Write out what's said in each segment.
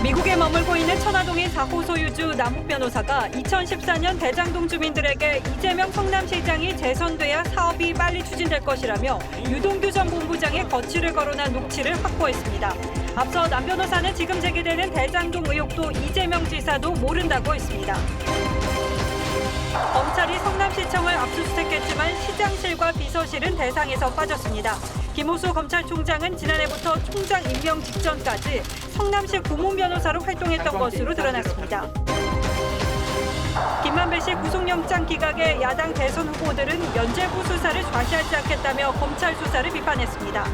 미국에 머물고 있는 천화동인 4호 소유주 남욱 변호사가 2014년 대장동 주민들에게 이재명 성남시장이 재선돼야 사업이 빨리 추진될 것이라며 유동규 전 본부장의 거취를 거론한 녹취를 확보했습니다. 앞서 남 변호사는 지금 제기되는 대장동 의혹도 이재명 지사도 모른다고 했습니다. 검찰이 성남시청을 압수수색했지만 시장실과 비서실은 대상에서 빠졌습니다. 김호수 검찰총장은 지난해부터 총장 임명 직전까지 성남시 고문 변호사로 활동했던 것으로 드러났습니다. 김만배 씨 구속영장 기각에 야당 대선 후보들은 면죄부 수사를 좌시하지 않겠다며 검찰 수사를 비판했습니다.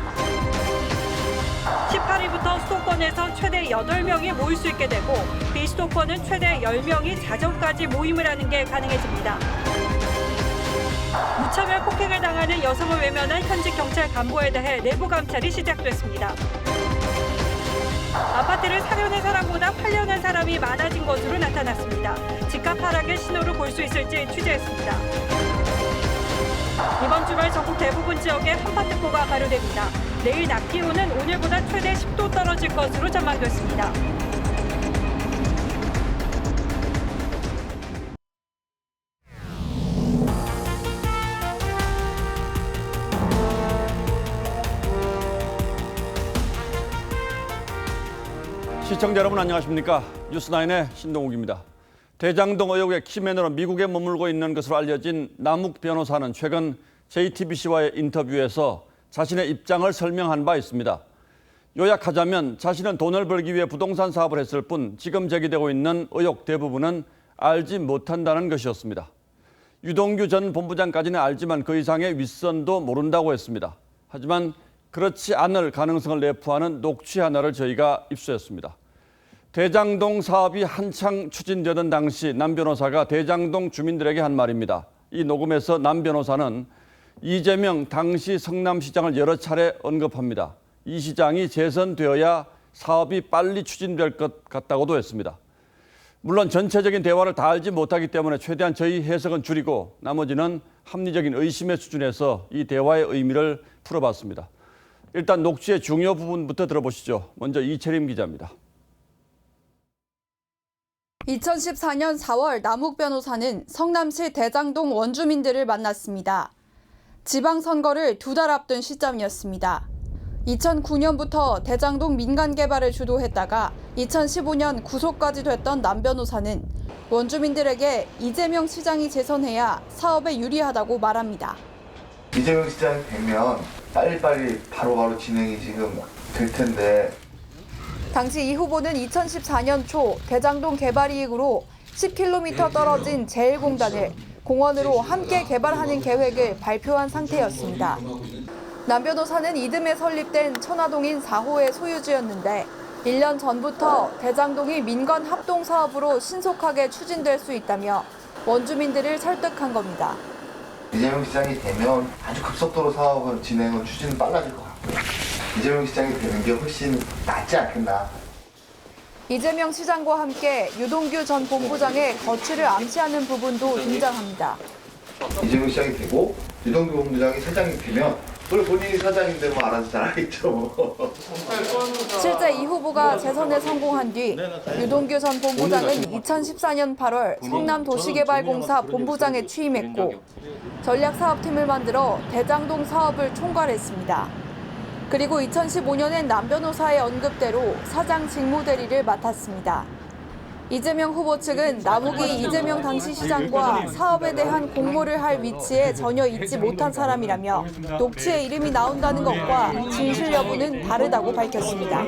18일부터 수도권에서 최대 8명이 모일 수 있게 되고 비수도권은 최대 10명이 자정까지 모임을 하는 게 가능해집니다. 무차별 폭행을 당하는 여성을 외면한 현직 경찰 간부에 대해 내부 감찰이 시작됐습니다. 아파트를 사려는 사람보다 팔려는 사람이 많아진 것으로 나타났습니다. 집값 하락의 신호를 볼 수 있을지 취재했습니다. 이번 주말 전국 대부분 지역에 한파특보가 발효됩니다. 내일 낮 기온은 오늘보다 최대 10도 떨어질 것으로 전망됐습니다. 시청자 여러분 안녕하십니까? 뉴스9의 신동욱입니다. 대장동 의혹의 키맨으로 미국에 머물고 있는 것으로 알려진 남욱 변호사는 최근 JTBC와의 인터뷰에서 자신의 입장을 설명한 바 있습니다. 요약하자면 자신은 돈을 벌기 위해 부동산 사업을 했을 뿐 지금 제기되고 있는 의혹 대부분은 알지 못한다는 것이었습니다. 유동규 전 본부장까지는 알지만 그 이상의 윗선도 모른다고 했습니다. 하지만 그렇지 않을 가능성을 내포하는 녹취 하나를 저희가 입수했습니다. 대장동 사업이 한창 추진되던 당시 남 변호사가 대장동 주민들에게 한 말입니다. 이 녹음에서 남 변호사는 이재명 당시 성남시장을 여러 차례 언급합니다. 이 시장이 재선되어야 사업이 빨리 추진될 것 같다고도 했습니다. 물론 전체적인 대화를 다 알지 못하기 때문에 최대한 저희 해석은 줄이고 나머지는 합리적인 의심의 수준에서 이 대화의 의미를 풀어봤습니다. 일단 녹취의 중요 부분부터 들어보시죠. 먼저 이채림 기자입니다. 2014년 4월 남욱 변호사는 성남시 대장동 원주민들을 만났습니다. 지방선거를 2달 앞둔 시점이었습니다. 2009년부터 대장동 민간 개발을 주도했다가 2015년 구속까지 됐던 남 변호사는 원주민들에게 이재명 시장이 재선해야 사업에 유리하다고 말합니다. 이재명 시장이 되면 빨리빨리 바로바로 진행이 지금 될 텐데. 당시 이 후보는 2014년 초 대장동 개발 이익으로 10km 떨어진 제1공단을 공원으로 함께 개발하는 계획을 발표한 상태였습니다. 남 변호사는 이듬해 설립된 천화동인 4호의 소유주였는데 1년 전부터 대장동이 민간 합동 사업으로 신속하게 추진될 수 있다며 원주민들을 설득한 겁니다. 이재명 시장이 되면 아주 급속도로 사업은 진행은 추진은 빨라질 것 같고요. 이재명 시장이 되는 게 훨씬 낫지 않겠나. 이재명 시장과 함께 유동규 전 본부장의 거취를 암시하는 부분도 등장합니다. 이재명 시장이 되고 유동규 본부장이 사장이 되면 본인이 사장인데 뭐 알아서 잘 알겠죠. 실제 이 후보가 재선에 성공한 뒤 유동규 전 본부장은 2014년 8월 성남도시개발공사 본부장에 취임했고 전략사업팀을 만들어 대장동 사업을 총괄했습니다. 그리고 2015년엔 남 변호사의 언급대로 사장 직무대리를 맡았습니다. 이재명 후보 측은 남욱이 이재명 당시 시장과 사업에 대한 공모를 할 위치에 전혀 있지 못한 사람이라며 녹취에 이름이 나온다는 것과 진실 여부는 다르다고 밝혔습니다.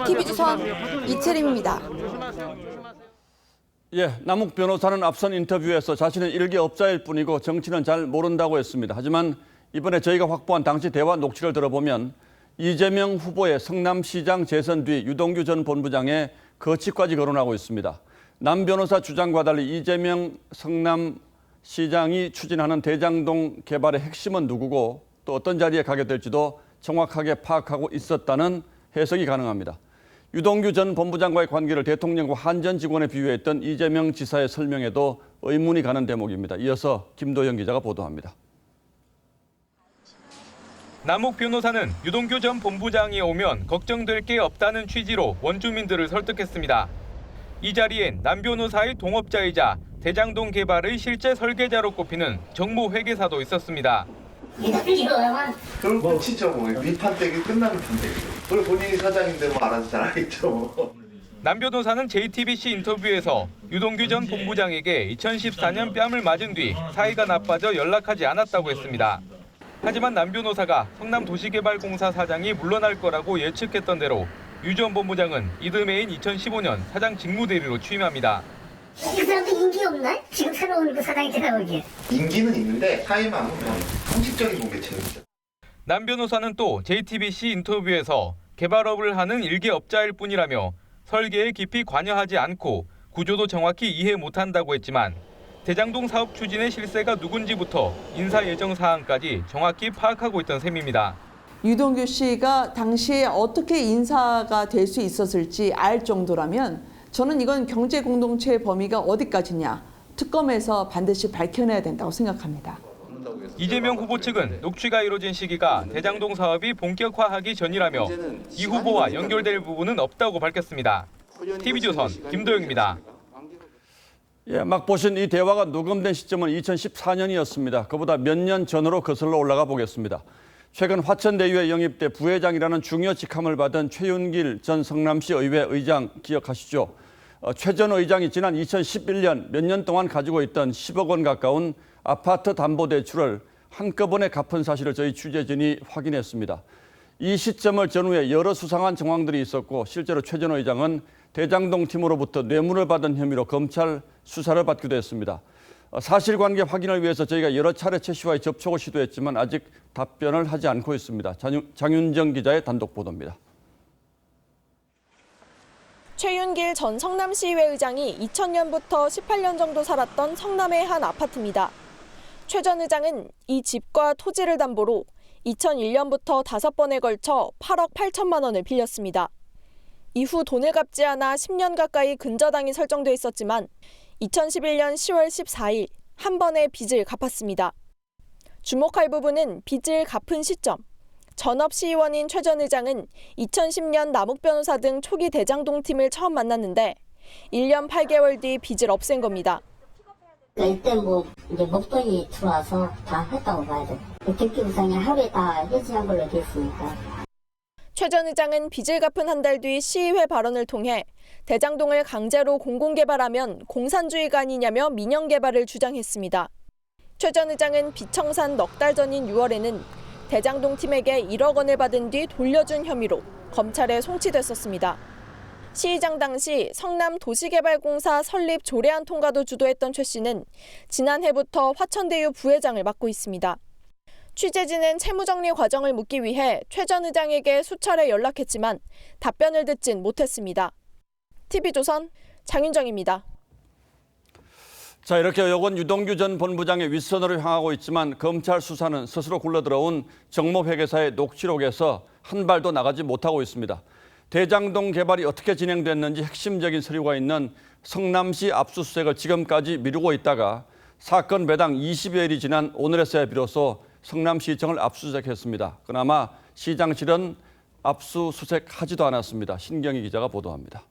TV조선 이채림입니다. 남욱 변호사는 앞선 인터뷰에서 자신은 일개업자일 뿐이고 정치는 잘 모른다고 했습니다. 하지만 이번에 저희가 확보한 당시 대화 녹취를 들어보면 이재명 후보의 성남시장 재선 뒤 유동규 전 본부장의 거취까지 거론하고 있습니다. 남 변호사 주장과 달리 이재명 성남시장이 추진하는 대장동 개발의 핵심은 누구고 또 어떤 자리에 가게 될지도 정확하게 파악하고 있었다는 해석이 가능합니다. 유동규 전 본부장과의 관계를 대통령과 한전 직원에 비유했던 이재명 지사의 설명에도 의문이 가는 대목입니다. 이어서 김도영 기자가 보도합니다. 남욱 변호사는 유동규 전 본부장이 오면 걱정될 게 없다는 취지로 원주민들을 설득했습니다. 이 자리엔 남 변호사의 동업자이자 대장동 개발의 실제 설계자로 꼽히는 정모 회계사도 있었습니다. 그럼 끝이죠 뭐. 밑판대기 끝나는 판대기. 그리고 본인이 사장인데 뭐 알아서 잘 알겠죠 뭐. 남 변호사는 JTBC 인터뷰에서 유동규 전 본부장에게 2014년 뺨을 맞은 뒤 사이가 나빠져 연락하지 않았다고 했습니다. 하지만 남 변호사가 성남도시개발공사 사장이 물러날 거라고 예측했던 대로 유 전 본부장은 이듬해인 2015년 사장 직무대리로 취임합니다. 이 사람도 인기 없나? 지금 새로운 그 사장이 되나오게. 인기는 있는데 사임하면 그냥 형식적인 공개체입니다. 남 변호사는 또 JTBC 인터뷰에서 개발업을 하는 일개업자일 뿐이라며 설계에 깊이 관여하지 않고 구조도 정확히 이해 못한다고 했지만 대장동 사업 추진의 실세가 누군지부터 인사 예정 사항까지 정확히 파악하고 있던 셈입니다. 유동규 씨가 당시에 어떻게 인사가 될 수 있었을지 알 정도라면 저는 이건 경제 공동체의 범위가 어디까지냐 특검에서 반드시 밝혀내야 된다고 생각합니다. 이재명 후보 측은 녹취가 이뤄진 시기가 대장동 사업이 본격화하기 전이라며 이 후보와 연결될 부분은 없다고 밝혔습니다. TV조선 김도영입니다. 예, 막 보신 이 대화가 녹음된 시점은 2014년이었습니다. 그보다 몇 년 전으로 거슬러 올라가 보겠습니다. 최근 화천대유에 영입돼 부회장이라는 중요 직함을 받은 최윤길 전 성남시 의회 의장 기억하시죠? 최 전 의장이 지난 2011년 몇 년 동안 가지고 있던 10억 원 가까운 아파트 담보대출을 한꺼번에 갚은 사실을 저희 취재진이 확인했습니다. 이 시점을 전후에 여러 수상한 정황들이 있었고 실제로 최 전 의장은 대장동 팀으로부터 뇌물을 받은 혐의로 검찰 수사를 받기도 했습니다. 사실관계 확인을 위해서 저희가 여러 차례 최 씨와의 접촉을 시도했지만 아직 답변을 하지 않고 있습니다. 장윤정 기자의 단독 보도입니다. 최윤길 전 성남시의회 의장이 2000년부터 18년 정도 살았던 성남의 한 아파트입니다. 최 전 의장은 이 집과 토지를 담보로 2001년부터 5번에 걸쳐 8억 8천만 원을 빌렸습니다. 이후 돈을 갚지 않아 10년 가까이 근저당이 설정돼 있었지만 2011년 10월 14일 한 번에 빚을 갚았습니다. 주목할 부분은 빚을 갚은 시점. 전업 시의원인 최 전 의장은 2010년 남욱 변호사 등 초기 대장동 팀을 처음 만났는데 1년 8개월 뒤 빚을 없앤 겁니다. 이때 뭐 이제 목돈이 들어와서 다 했다고 봐야 돼. 특기부상이 하루에 다 해지한 걸로 돼 있으니까. 최 전 의장은 빚을 갚은 한 달 뒤 시의회 발언을 통해 대장동을 강제로 공공개발하면 공산주의가 아니냐며 민영개발을 주장했습니다. 최 전 의장은 빚청산 넉 달 전인 6월에는 대장동 팀에게 1억 원을 받은 뒤 돌려준 혐의로 검찰에 송치됐었습니다. 시의장 당시 성남도시개발공사 설립 조례안 통과도 주도했던 최 씨는 지난해부터 화천대유 부회장을 맡고 있습니다. 취재진은 채무정리 과정을 묻기 위해 최 전 의장에게 수차례 연락했지만 답변을 듣진 못했습니다. TV조선 장윤정입니다. 자, 이렇게 요건 유동규 전 본부장의 윗선으로 향하고 있지만 검찰 수사는 스스로 굴러들어온 정모 회계사의 녹취록에서 한 발도 나가지 못하고 있습니다. 대장동 개발이 어떻게 진행됐는지 핵심적인 서류가 있는 성남시 압수수색을 지금까지 미루고 있다가 사건 배당 20여일이 지난 오늘에서야 비로소 성남시청을 압수수색했습니다. 그나마 시장실은 압수수색하지도 않았습니다. 신경희 기자가 보도합니다.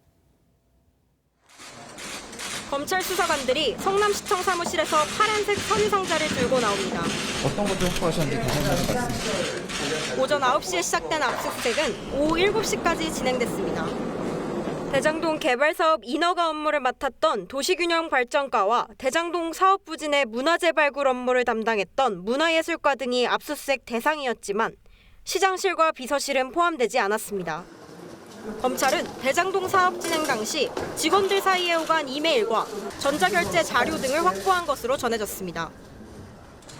검찰 수사관들이 성남시청 사무실에서 파란색 서류 상자를 들고 나옵니다. 어떤 것들 확보하셨는지 다시 한번 말씀해 오전 9시에 시작된 압수수색은 오후 7시까지 진행됐습니다. 대장동 개발사업 인허가 업무를 맡았던 도시균형발전과와 대장동 사업 부진의 문화재 발굴 업무를 담당했던 문화예술과 등이 압수수색 대상이었지만 시장실과 비서실은 포함되지 않았습니다. 검찰은 대장동 사업 진행 당시 직원들 사이에 오간 이메일과 전자결제 자료 등을 확보한 것으로 전해졌습니다.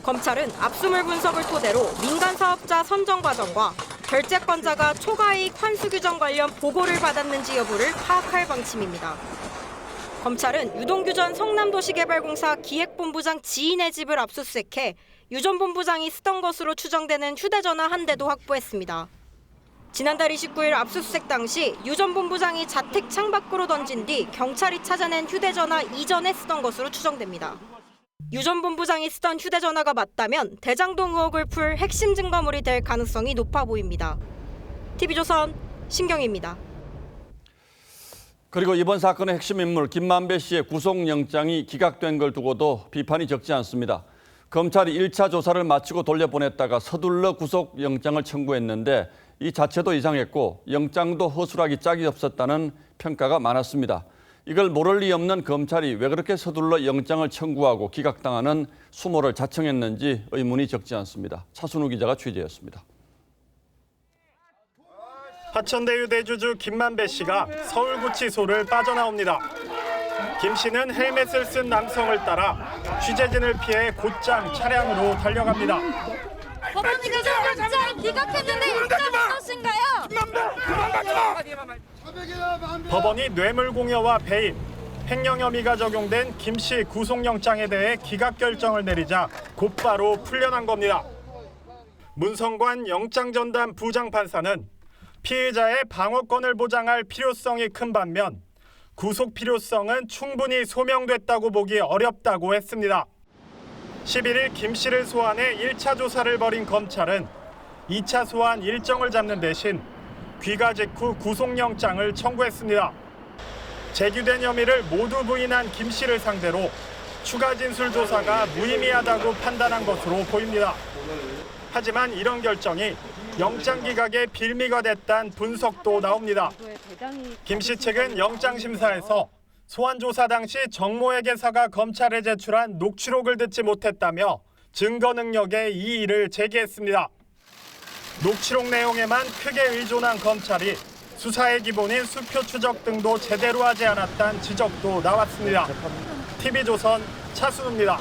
검찰은 압수물 분석을 토대로 민간 사업자 선정 과정과 결재권자가 초과이익 환수 규정 관련 보고를 받았는지 여부를 파악할 방침입니다. 검찰은 유동규 전 성남도시개발공사 기획본부장 지인의 집을 압수수색해 유 전 본부장이 쓰던 것으로 추정되는 휴대전화 한 대도 확보했습니다. 지난달 29일 압수수색 당시 유 전 본부장이 자택 창밖으로 던진 뒤 경찰이 찾아낸 휴대전화 이전에 쓰던 것으로 추정됩니다. 유 전 본부장이 쓰던 휴대전화가 맞다면 대장동 의혹을 풀 핵심 증거물이 될 가능성이 높아 보입니다. TV조선 신경입니다. 그리고 이번 사건의 핵심 인물 김만배 씨의 구속영장이 기각된 걸 두고도 비판이 적지 않습니다. 검찰이 1차 조사를 마치고 돌려보냈다가 서둘러 구속영장을 청구했는데 이 자체도 이상했고 영장도 허술하기 짝이 없었다는 평가가 많았습니다. 이걸 모를 리 없는 검찰이 왜 그렇게 서둘러 영장을 청구하고 기각당하는 수모를 자청했는지 의문이 적지 않습니다. 차순우 기자가 취재했습니다. 화천대유 대주주 김만배 씨가 서울구치소를 빠져나옵니다. 김 씨는 헬멧을 쓴 남성을 따라 취재진을 피해 곧장 차량으로 달려갑니다. 법원이 구속영장 기각했는데 일단 무엇인가요? 법원이 뇌물공여와 배임, 횡령 혐의가 적용된 김 씨 구속영장에 대해 기각 결정을 내리자 곧바로 풀려난 겁니다. 문성관 영장전담 부장판사는 피의자의 방어권을 보장할 필요성이 큰 반면 구속 필요성은 충분히 소명됐다고 보기 어렵다고 했습니다. 11일 김 씨를 소환해 1차 조사를 벌인 검찰은 2차 소환 일정을 잡는 대신 귀가 직후 구속영장을 청구했습니다. 제기된 혐의를 모두 부인한 김 씨를 상대로 추가 진술 조사가 무의미하다고 판단한 것으로 보입니다. 하지만 이런 결정이 영장 기각의 빌미가 됐다는 분석도 나옵니다. 김 씨 측은 영장 심사에서 소환 조사 당시 정모회계사가 검찰에 제출한 녹취록을 듣지 못했다며 증거 능력에 이의를 제기했습니다. 녹취록 내용에만 크게 의존한 검찰이 수사의 기본인 수표 추적 등도 제대로 하지 않았다는 지적도 나왔습니다. TV조선 차순우입니다.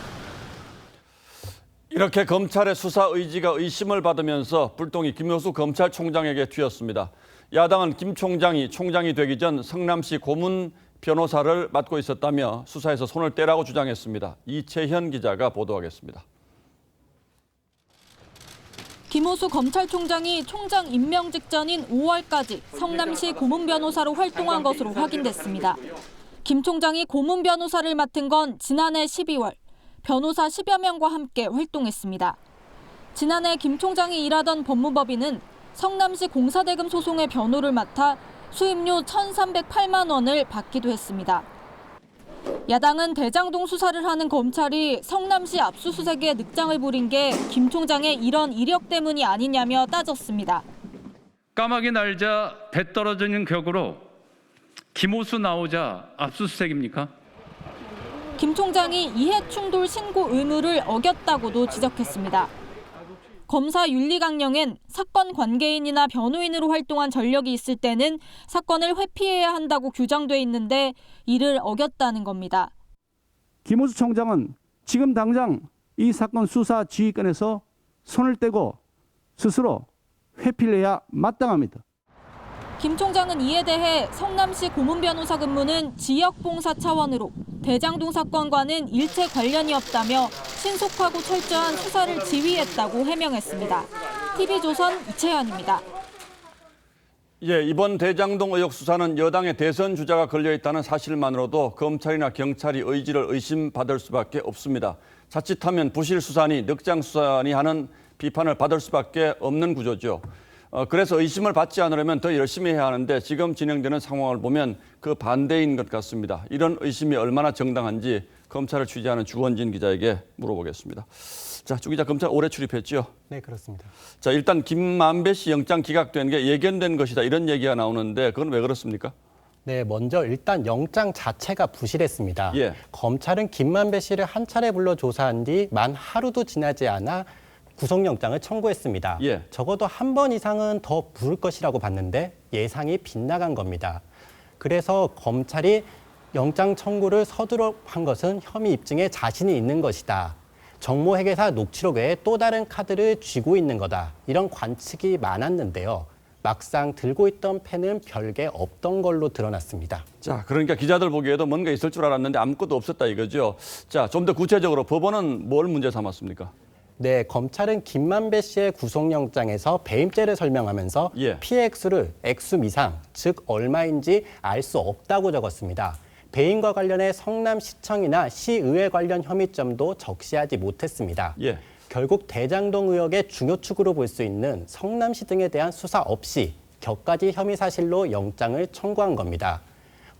이렇게 검찰의 수사 의지가 의심을 받으면서 불똥이 김효수 검찰총장에게 튀었습니다. 야당은 김 총장이 총장이 되기 전 성남시 고문 변호사를 맡고 있었다며 수사에서 손을 떼라고 주장했습니다. 이채현 기자가 보도하겠습니다. 김호수 검찰총장이 총장 임명 직전인 5월까지 성남시 고문 변호사로 활동한 것으로 확인됐습니다. 김 총장이 고문 변호사를 맡은 건 지난해 12월. 변호사 10여 명과 함께 활동했습니다. 지난해 김 총장이 일하던 법무법인은 성남시 공사대금 소송의 변호를 맡아 수임료 1,308만 원을 받기도 했습니다. 야당은 대장동 수사를 하는 검찰이 성남시 압수수색에 늑장을 부린 게 김 총장의 이런 이력 때문이 아니냐며 따졌습니다. 까마귀 날자 배 떨어지는 격으로 김호수 나오자 압수수색입니까? 김 총장이 이해충돌 신고 의무를 어겼다고도 지적했습니다. 검사 윤리강령엔 사건 관계인이나 변호인으로 활동한 전력이 있을 때는 사건을 회피해야 한다고 규정돼 있는데 이를 어겼다는 겁니다. 김호수 총장은 지금 당장 이 사건 수사 지휘권에서 손을 떼고 스스로 회피를 해야 마땅합니다. 김 총장은 이에 대해 성남시 고문 변호사 근무는 지역 봉사 차원으로 대장동 사건과는 일체 관련이 없다며 신속하고 철저한 수사를 지휘했다고 해명했습니다. TV조선 이채연입니다. 예, 이번 대장동 의혹 수사는 여당의 대선 주자가 걸려있다는 사실만으로도 검찰이나 경찰이 의지를 의심받을 수밖에 없습니다. 자칫하면 부실 수사니 늑장 수사니 하는 비판을 받을 수밖에 없는 구조죠. 그래서 의심을 받지 않으려면 더 열심히 해야 하는데 지금 진행되는 상황을 보면 그 반대인 것 같습니다. 이런 의심이 얼마나 정당한지 검찰을 취재하는 주원진 기자에게 물어보겠습니다. 자, 주 기자, 검찰 올해 출입했죠? 네, 그렇습니다. 자, 일단 김만배 씨 영장 기각된 게 예견된 것이다 이런 얘기가 나오는데 그건 왜 그렇습니까? 네, 먼저 일단 영장 자체가 부실했습니다. 예. 검찰은 김만배 씨를 한 차례 불러 조사한 뒤 만 하루도 지나지 않아 구속영장을 청구했습니다. 예. 적어도 한 번 이상은 더 부를 것이라고 봤는데 예상이 빗나간 겁니다. 그래서 검찰이 영장 청구를 서두러 한 것은 혐의 입증에 자신이 있는 것이다. 정모회계사 녹취록 외에 또 다른 카드를 쥐고 있는 거다. 이런 관측이 많았는데요. 막상 들고 있던 펜은 별게 없던 걸로 드러났습니다. 자, 그러니까 기자들 보기에도 뭔가 있을 줄 알았는데 아무것도 없었다 이거죠. 자, 좀 더 구체적으로 법원은 뭘 문제 삼았습니까? 네, 검찰은 김만배 씨의 구속영장에서 배임죄를 설명하면서 예. 피해 액수를 액수 미상, 즉 얼마인지 알 수 없다고 적었습니다. 배임과 관련해 성남시청이나 시의회 관련 혐의점도 적시하지 못했습니다. 예. 결국 대장동 의혹의 중요축으로 볼 수 있는 성남시 등에 대한 수사 없이 격가지 혐의 사실로 영장을 청구한 겁니다.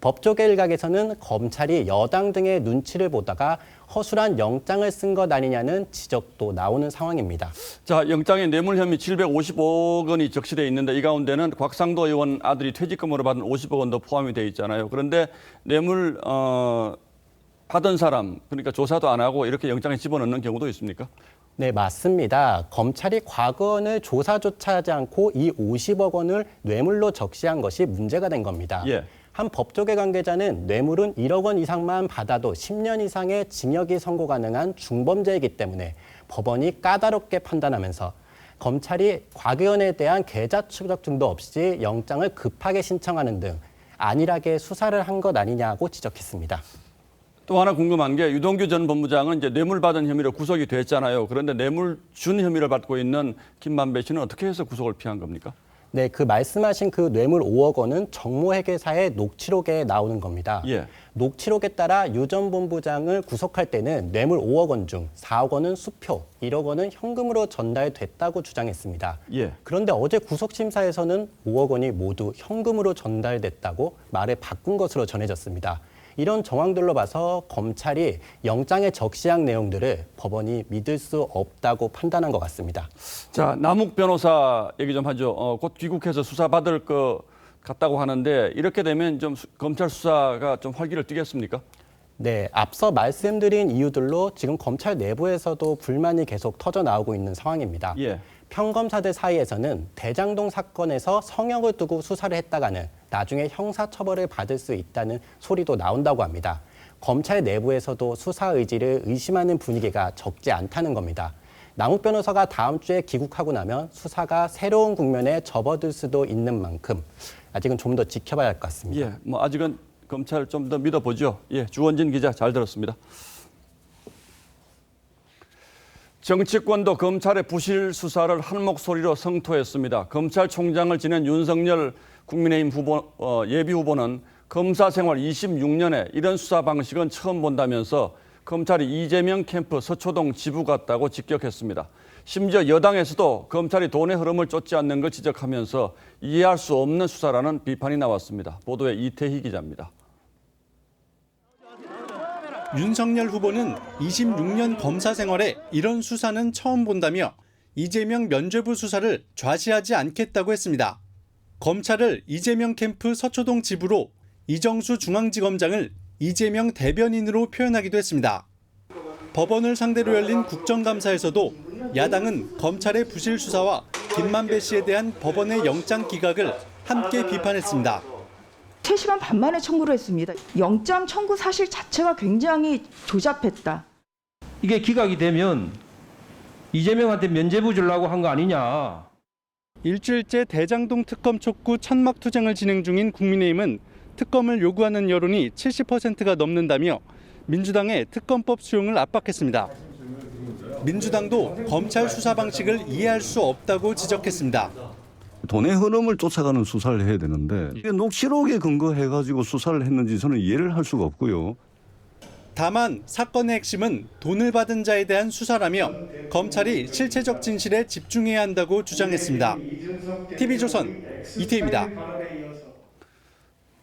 법조계 일각에서는 검찰이 여당 등의 눈치를 보다가 허술한 영장을 쓴 것 아니냐는 지적도 나오는 상황입니다. 자, 영장에 뇌물 혐의 750억 원이 적시돼 있는데 이 가운데는 곽상도 의원 아들이 퇴직금으로 받은 50억 원도 포함이 돼 있잖아요. 그런데 뇌물 받은 사람, 그러니까 조사도 안 하고 이렇게 영장에 집어넣는 경우도 있습니까? 네, 맞습니다. 검찰이 과거원을 조사조차 하지 않고 이 50억 원을 뇌물로 적시한 것이 문제가 된 겁니다. 예. 한 법조계 관계자는 뇌물은 1억 원 이상만 받아도 10년 이상의 징역이 선고 가능한 중범죄이기 때문에 법원이 까다롭게 판단하면서 검찰이 과거원에 대한 계좌 추적 등도 없이 영장을 급하게 신청하는 등 안일하게 수사를 한 것 아니냐고 지적했습니다. 또 하나 궁금한 게 유동규 전 본부장은 이제 뇌물 받은 혐의로 구속이 됐잖아요. 그런데 뇌물 준 혐의를 받고 있는 김만배 씨는 어떻게 해서 구속을 피한 겁니까? 네, 그 말씀하신 그 뇌물 5억 원은 정모회계사의 녹취록에 나오는 겁니다. 예. 녹취록에 따라 유 전 본부장을 구속할 때는 뇌물 5억 원 중 4억 원은 수표, 1억 원은 현금으로 전달됐다고 주장했습니다. 예. 그런데 어제 구속심사에서는 5억 원이 모두 현금으로 전달됐다고 말을 바꾼 것으로 전해졌습니다. 이런 정황들로 봐서 검찰이 영장에 적시한 내용들을 법원이 믿을 수 없다고 판단한 것 같습니다. 자, 남욱 변호사 얘기 좀 하죠. 곧 귀국해서 수사받을 것 같다고 하는데 이렇게 되면 좀 검찰 수사가 좀 활기를 띠겠습니까? 네, 앞서 말씀드린 이유들로 지금 검찰 내부에서도 불만이 계속 터져 나오고 있는 상황입니다. 예. 평검사들 사이에서는 대장동 사건에서 성역을 두고 수사를 했다가는 나중에 형사처벌을 받을 수 있다는 소리도 나온다고 합니다. 검찰 내부에서도 수사 의지를 의심하는 분위기가 적지 않다는 겁니다. 남욱 변호사가 다음 주에 귀국하고 나면 수사가 새로운 국면에 접어들 수도 있는 만큼 아직은 좀 더 지켜봐야 할 것 같습니다. 예, 뭐 아직은 검찰 좀 더 믿어보죠. 예, 주원진 기자 잘 들었습니다. 정치권도 검찰의 부실 수사를 한 목소리로 성토했습니다. 검찰총장을 지낸 윤석열 국민의힘 예비 후보는 검사 생활 26년에 이런 수사 방식은 처음 본다면서 검찰이 이재명 캠프 서초동 지부 같다고 직격했습니다. 심지어 여당에서도 검찰이 돈의 흐름을 쫓지 않는 걸 지적하면서 이해할 수 없는 수사라는 비판이 나왔습니다. 보도에 이태희 기자입니다. 윤석열 후보는 26년 검사 생활에 이런 수사는 처음 본다며 이재명 면죄부 수사를 좌시하지 않겠다고 했습니다. 검찰을 이재명 캠프 서초동 지부로 이정수 중앙지검장을 이재명 대변인으로 표현하기도 했습니다. 법원을 상대로 열린 국정감사에서도 야당은 검찰의 부실 수사와 김만배 씨에 대한 법원의 영장 기각을 함께 비판했습니다. 3시간 반 만에 청구를 했습니다. 영장 청구 사실 자체가 굉장히 조잡했다. 이게 기각이 되면 이재명한테 면죄부 주려고 한 거 아니냐. 일주일째 대장동 특검 촉구 천막 투쟁을 진행 중인 국민의힘은 특검을 요구하는 여론이 70%가 넘는다며 민주당의 특검법 수용을 압박했습니다. 민주당도 검찰 수사 방식을 이해할 수 없다고 지적했습니다. 돈의 흐름을 쫓아가는 수사를 해야 되는데 이게 녹취록에 근거해가지고 수사를 했는지 저는 이해를 할 수가 없고요. 다만 사건의 핵심은 돈을 받은 자에 대한 수사라며 검찰이 실체적 진실에 집중해야 한다고 주장했습니다. TV조선 이태희입니다.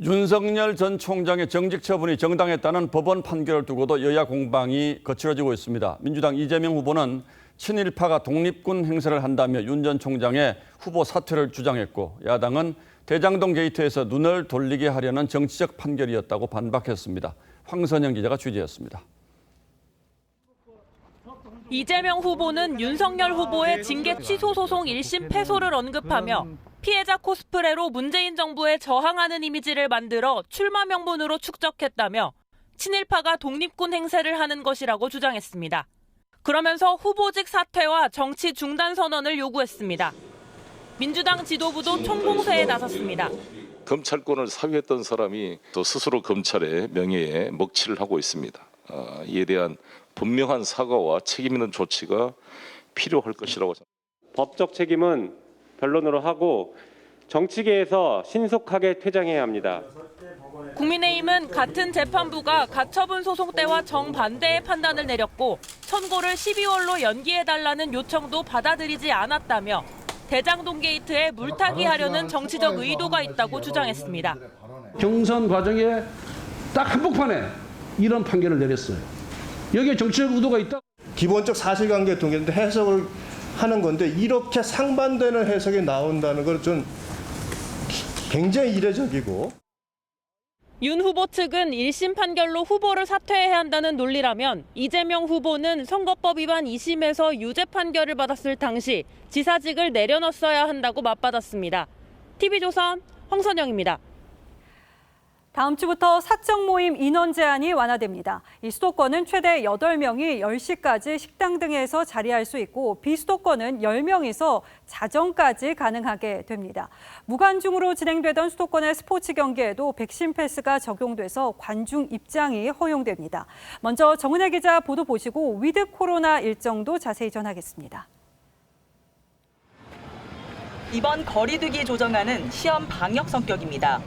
윤석열 전 총장의 정직 처분이 정당했다는 법원 판결을 두고도 여야 공방이 거칠어지고 있습니다. 민주당 이재명 후보는 친일파가 독립군 행세를 한다며 윤 전 총장의 후보 사퇴를 주장했고 야당은 대장동 게이트에서 눈을 돌리게 하려는 정치적 판결이었다고 반박했습니다. 황선영 기자가 취재했습니다. 이재명 후보는 윤석열 후보의 징계 취소 소송 1심 패소를 언급하며 피해자 코스프레로 문재인 정부에 저항하는 이미지를 만들어 출마 명분으로 축적했다며 친일파가 독립군 행세를 하는 것이라고 주장했습니다. 그러면서 후보직 사퇴와 정치 중단 선언을 요구했습니다. 민주당 지도부도 총공세에 나섰습니다. 검찰권을 사유했던 사람이 또 스스로 검찰의 명예에 먹칠을 하고 있습니다. 이에 대한 분명한 사과와 책임 있는 조치가 필요할 것이라고 생각합니다. 법적 책임은 변론으로 하고 정치계에서 신속하게 퇴장해야 합니다. 국민의힘은 같은 재판부가 가처분 소송 때와 정반대의 판단을 내렸고 선고를 12월로 연기해달라는 요청도 받아들이지 않았다며 대장동 게이트에 물타기 하려는 정치적 의도가 있다고 주장했습니다. 경선 과정에 딱 한복판에 이런 판결을 내렸어요. 여기에 정치적 의도가 있다. 기본적 사실관계 동일인데 해석을 하는 건데 이렇게 상반되는 해석이 나온다는 건 좀 굉장히 이례적이고. 윤 후보 측은 1심 판결로 후보를 사퇴해야 한다는 논리라면 이재명 후보는 선거법 위반 2심에서 유죄 판결을 받았을 당시 지사직을 내려놓았어야 한다고 맞받았습니다. TV조선 황선영입니다. 다음 주부터 사적 모임 인원 제한이 완화됩니다. 이 수도권은 최대 8명이 10시까지 식당 등에서 자리할 수 있고 비수도권은 10명이서 자정까지 가능하게 됩니다. 무관중으로 진행되던 수도권의 스포츠 경기에도 백신 패스가 적용돼서 관중 입장이 허용됩니다. 먼저 정은혜 기자 보도 보시고 위드 코로나 일정도 자세히 전하겠습니다. 이번 거리두기 조정안은 시험 방역 성격입니다.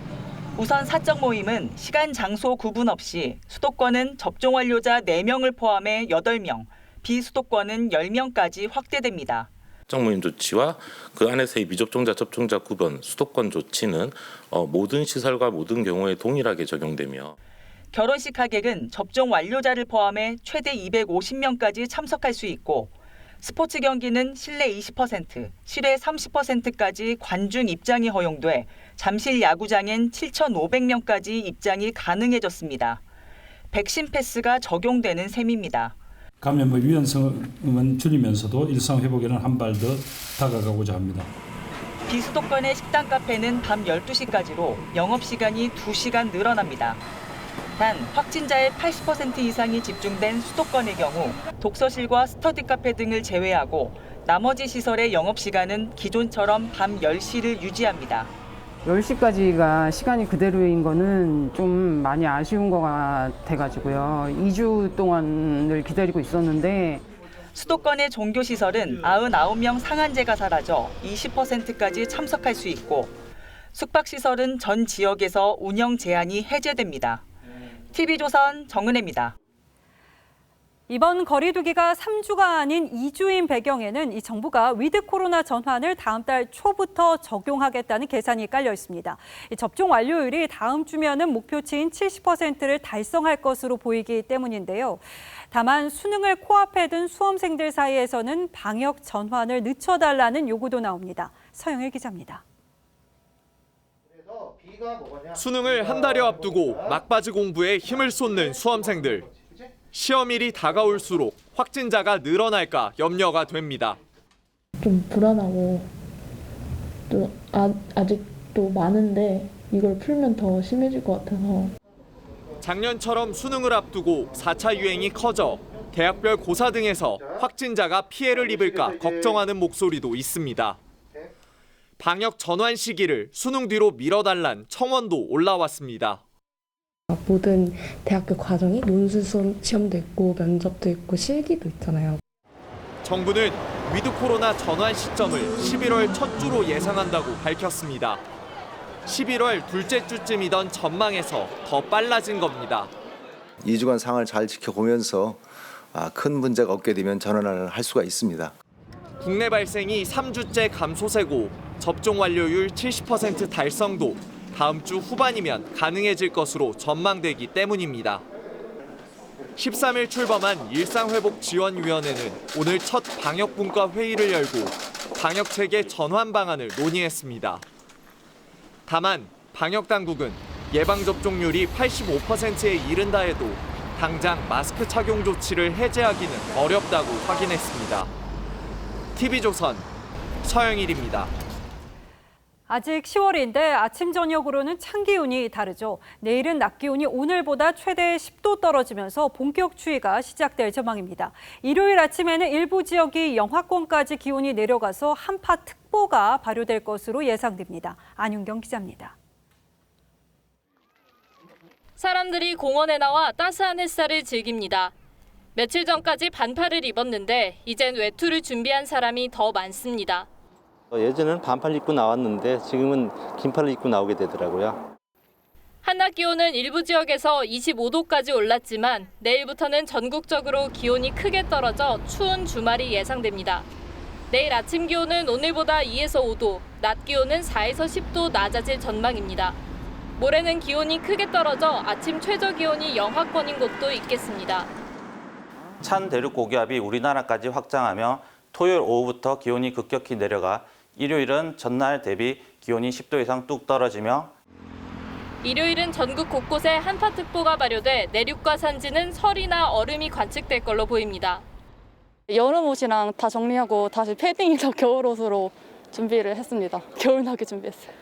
우선 사적 모임은 시간, 장소 구분 없이 수도권은 접종 완료자 4명을 포함해 8명, 비수도권은 10명까지 확대됩니다. 사적 모임 조치와 그 안에서의 미접종자, 접종자 구분, 수도권 조치는 모든 시설과 모든 경우에 동일하게 적용되며 결혼식 하객은 접종 완료자를 포함해 최대 250명까지 참석할 수 있고 스포츠 경기는 실내 20%, 실외 30%까지 관중 입장이 허용돼 잠실 야구장엔 7,500명까지 입장이 가능해졌습니다. 백신 패스가 적용되는 셈입니다. 감염의 위험성은 줄이면서도 일상 회복에는 한 발 더 다가가고자 합니다. 비수도권의 식당 카페는 밤 12시까지로 영업시간이 2시간 늘어납니다. 단 확진자의 80% 이상이 집중된 수도권의 경우 독서실과 스터디 카페 등을 제외하고 나머지 시설의 영업시간은 기존처럼 밤 10시를 유지합니다. 10시까지가 시간이 그대로인 거는 좀 많이 아쉬운 것 같아가지고요. 2주 동안을 기다리고 있었는데 수도권의 종교시설은 99명 상한제가 사라져 20%까지 참석할 수 있고 숙박시설은 전 지역에서 운영 제한이 해제됩니다. TV조선 정은혜입니다. 이번 거리두기가 3주가 아닌 2주인 배경에는 이 정부가 위드 코로나 전환을 다음 달 초부터 적용하겠다는 계산이 깔려 있습니다. 이 접종 완료율이 다음 주면은 목표치인 70%를 달성할 것으로 보이기 때문인데요. 다만 수능을 코앞에 둔 수험생들 사이에서는 방역 전환을 늦춰달라는 요구도 나옵니다. 서영일 기자입니다. 수능을 한 달여 앞두고 막바지 공부에 힘을 쏟는 수험생들. 시험일이 다가올수록 확진자가 늘어날까 염려가 됩니다. 좀 불안하고 또 아직도 많은데 이걸 풀면 더 심해질 것 같아서. 작년처럼 수능을 앞두고 4차 유행이 커져 대학별 고사 등에서 확진자가 피해를 입을까 걱정하는 목소리도 있습니다. 방역 전환 시기를 수능 뒤로 미뤄달란 청원도 올라왔습니다. 모든 대학교 과정이 논술 시험도 있고 면접도 있고 실기도 있잖아요. 정부는 위드 코로나 전환 시점을 11월 첫 주로 예상한다고 밝혔습니다. 11월 둘째 주쯤이던 전망에서 더 빨라진 겁니다. 2주간 상황을 잘 지켜보면서 큰 문제가 없게 되면 전환을 할 수가 있습니다. 국내 발생이 3주째 감소세고 접종 완료율 70% 달성도 다음 주 후반이면 가능해질 것으로 전망되기 때문입니다. 13일 출범한 일상회복지원위원회는 오늘 첫 방역분과 회의를 열고 방역체계 전환 방안을 논의했습니다. 다만 방역당국은 예방접종률이 85%에 이른다 해도 당장 마스크 착용 조치를 해제하기는 어렵다고 확인했습니다. TV조선 서영일입니다. 아직 10월인데 아침 저녁으로는 찬 기온이 다르죠. 내일은 낮 기온이 오늘보다 최대 10도 떨어지면서 본격 추위가 시작될 전망입니다. 일요일 아침에는 일부 지역이 영하권까지 기온이 내려가서 한파특보가 발효될 것으로 예상됩니다. 안윤경 기자입니다. 사람들이 공원에 나와 따스한 햇살을 즐깁니다. 며칠 전까지 반팔을 입었는데 이젠 외투를 준비한 사람이 더 많습니다. 예전에는 반팔 입고 나왔는데 지금은 긴팔을 입고 나오게 되더라고요. 한낮 기온은 일부 지역에서 25도까지 올랐지만 내일부터는 전국적으로 기온이 크게 떨어져 추운 주말이 예상됩니다. 내일 아침 기온은 오늘보다 2에서 5도, 낮 기온은 4에서 10도 낮아질 전망입니다. 모레는 기온이 크게 떨어져 아침 최저 기온이 영하권인 곳도 있겠습니다. 찬 대륙 고기압이 우리나라까지 확장하며 토요일 오후부터 기온이 급격히 내려가 일요일은 전날 대비 기온이 10도 이상 뚝 떨어지며 일요일은 전국 곳곳에 한파특보가 발효돼 내륙과 산지는 설이나 얼음이 관측될 걸로 보입니다. 여름 옷이랑 다 정리하고 다시 패딩이랑 겨울옷으로 준비를 했습니다. 겨울나게 준비했어요.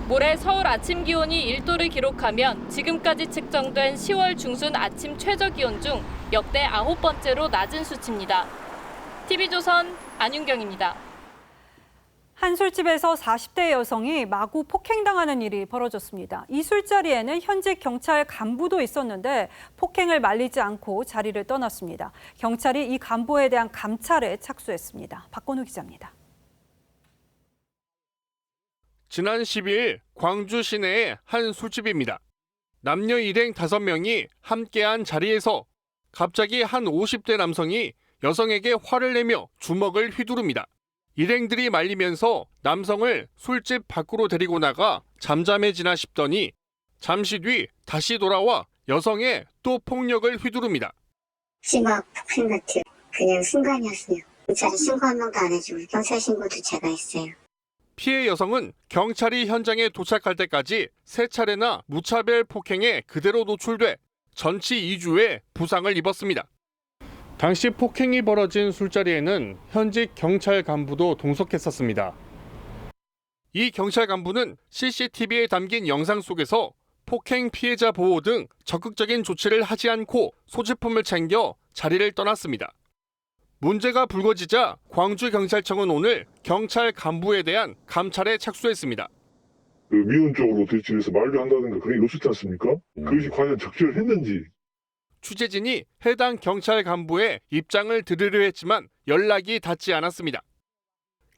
모레 서울 아침 기온이 1도를 기록하면 지금까지 측정된 10월 중순 아침 최저 기온 중 역대 9번째로 낮은 수치입니다. TV조선 안윤경입니다. 한 술집에서 40대 여성이 마구 폭행당하는 일이 벌어졌습니다. 이 술자리에는 현직 경찰 간부도 있었는데 폭행을 말리지 않고 자리를 떠났습니다. 경찰이 이 간부에 대한 감찰에 착수했습니다. 박건우 기자입니다. 지난 12일 광주 시내의 한 술집입니다. 남녀 일행 5명이 함께한 자리에서 갑자기 한 50대 남성이 여성에게 화를 내며 주먹을 휘두릅니다. 일행들이 말리면서 남성을 술집 밖으로 데리고 나가 잠잠해지나 싶더니 잠시 뒤 다시 돌아와 여성에 또 폭력을 휘두릅니다. 심각 폭행 같은 그냥 순간이었어요. 경찰에 신고 한 명도 안 해주고 경찰 신고도 제가 했어요. 피해 여성은 경찰이 현장에 도착할 때까지 3차례나 무차별 폭행에 그대로 노출돼 전치 2주의 부상을 입었습니다. 당시 폭행이 벌어진 술자리에는 현직 경찰 간부도 동석했었습니다. 이 경찰 간부는 CCTV에 담긴 영상 속에서 폭행 피해자 보호 등 적극적인 조치를 하지 않고 소지품을 챙겨 자리를 떠났습니다. 문제가 불거지자 광주경찰청은 오늘 경찰 간부에 대한 감찰에 착수했습니다. 미온적으로 대처해서 말도 한다든가 그런 게 없었지 않습니까? 그것이 과연 적절했는지. 취재진이 해당 경찰 간부의 입장을 들으려 했지만 연락이 닿지 않았습니다.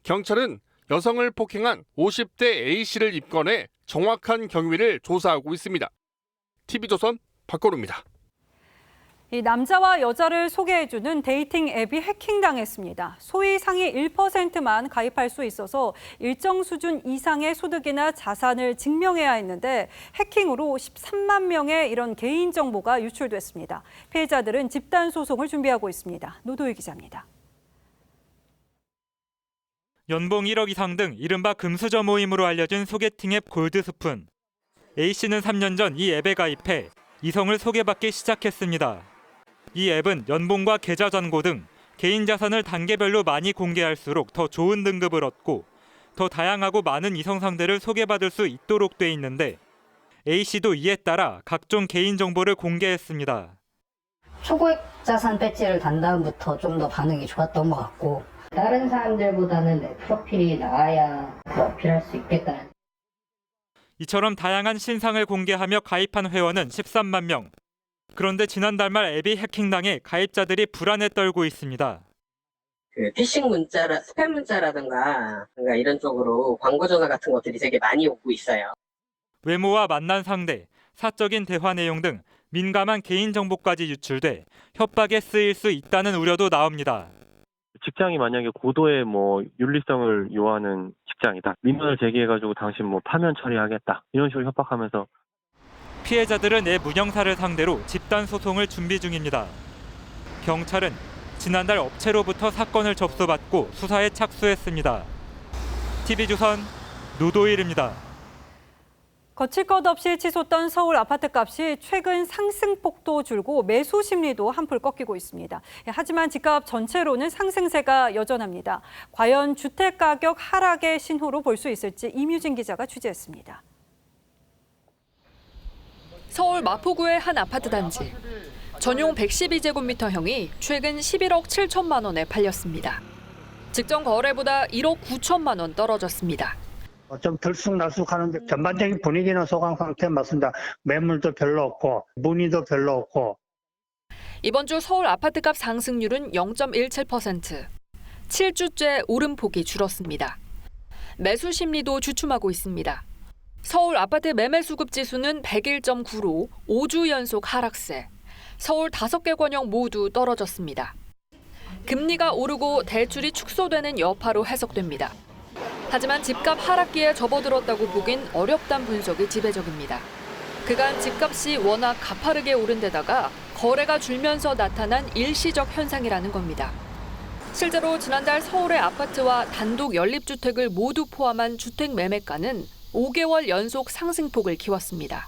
경찰은 여성을 폭행한 50대 A씨를 입건해 정확한 경위를 조사하고 있습니다. TV조선 박건우입니다. 이 남자와 여자를 소개해주는 데이팅 앱이 해킹당했습니다. 소위 상위 1%만 가입할 수 있어서 일정 수준 이상의 소득이나 자산을 증명해야 했는데 해킹으로 13만 명의 이런 개인정보가 유출됐습니다. 피해자들은 집단 소송을 준비하고 있습니다. 노도희 기자입니다. 연봉 1억 이상 등 이른바 금수저 모임으로 알려진 소개팅 앱 골드스푼. A씨는 3년 전 이 앱에 가입해 이성을 소개받기 시작했습니다. 이 앱은 연봉과 계좌 잔고 등 개인 자산을 단계별로 많이 공개할수록 더 좋은 등급을 얻고 더 다양하고 많은 이성 상대를 소개받을 수 있도록 돼 있는데 A씨도 이에 따라 각종 개인 정보를 공개했습니다. 초고액 자산 배지를 단 다음부터 좀 더 반응이 좋았던 것 같고 다른 사람들보다는 내 프로필이 나아야 더 어필할 수 있겠다는. 이처럼 다양한 신상을 공개하며 가입한 회원은 13만 명. 그런데 지난달 말 앱이 해킹당해 가입자들이 불안에 떨고 있습니다. 피싱 문자라 스팸 문자라든가 이런 쪽으로 광고 전화 같은 것들이 되게 많이 오고 있어요. 외모와 만난 상대, 사적인 대화 내용 등 민감한 개인 정보까지 유출돼 협박에 쓰일 수 있다는 우려도 나옵니다. 직장이 만약에 고도의 윤리성을 요하는 직장이다. 민원을 제기해가지고 당신 파면 처리하겠다. 이런 식으로 협박하면서 피해자들은 앱 운영사를 상대로 집단 소송을 준비 중입니다. 경찰은 지난달 업체로부터 사건을 접수받고 수사에 착수했습니다. TV조선 노도일입니다. 거칠 것 없이 치솟던 서울 아파트값이 최근 상승폭도 줄고 매수 심리도 한풀 꺾이고 있습니다. 하지만 집값 전체로는 상승세가 여전합니다. 과연 주택가격 하락의 신호로 볼 수 있을지 이뮤진 기자가 취재했습니다. 서울 마포구의 한 아파트 단지. 전용 112제곱미터형이 최근 11억 7천만 원에 팔렸습니다. 직전 거래보다 1억 9천만 원 떨어졌습니다. 좀 들쑥날쑥하는데 전반적인 분위기는 소강 상태 맞습니다. 매물도 별로 없고 문의도 별로 없고. 이번 주 서울 아파트값 상승률은 0.17%. 7주째 오름폭이 줄었습니다. 매수 심리도 주춤하고 있습니다. 서울 아파트 매매 수급 지수는 101.9로 5주 연속 하락세. 서울 5개 권역 모두 떨어졌습니다. 금리가 오르고 대출이 축소되는 여파로 해석됩니다. 하지만 집값 하락기에 접어들었다고 보긴 어렵다는 분석이 지배적입니다. 그간 집값이 워낙 가파르게 오른 데다가 거래가 줄면서 나타난 일시적 현상이라는 겁니다. 실제로 지난달 서울의 아파트와 단독 연립주택을 모두 포함한 주택 매매가는 5개월 연속 상승폭을 키웠습니다.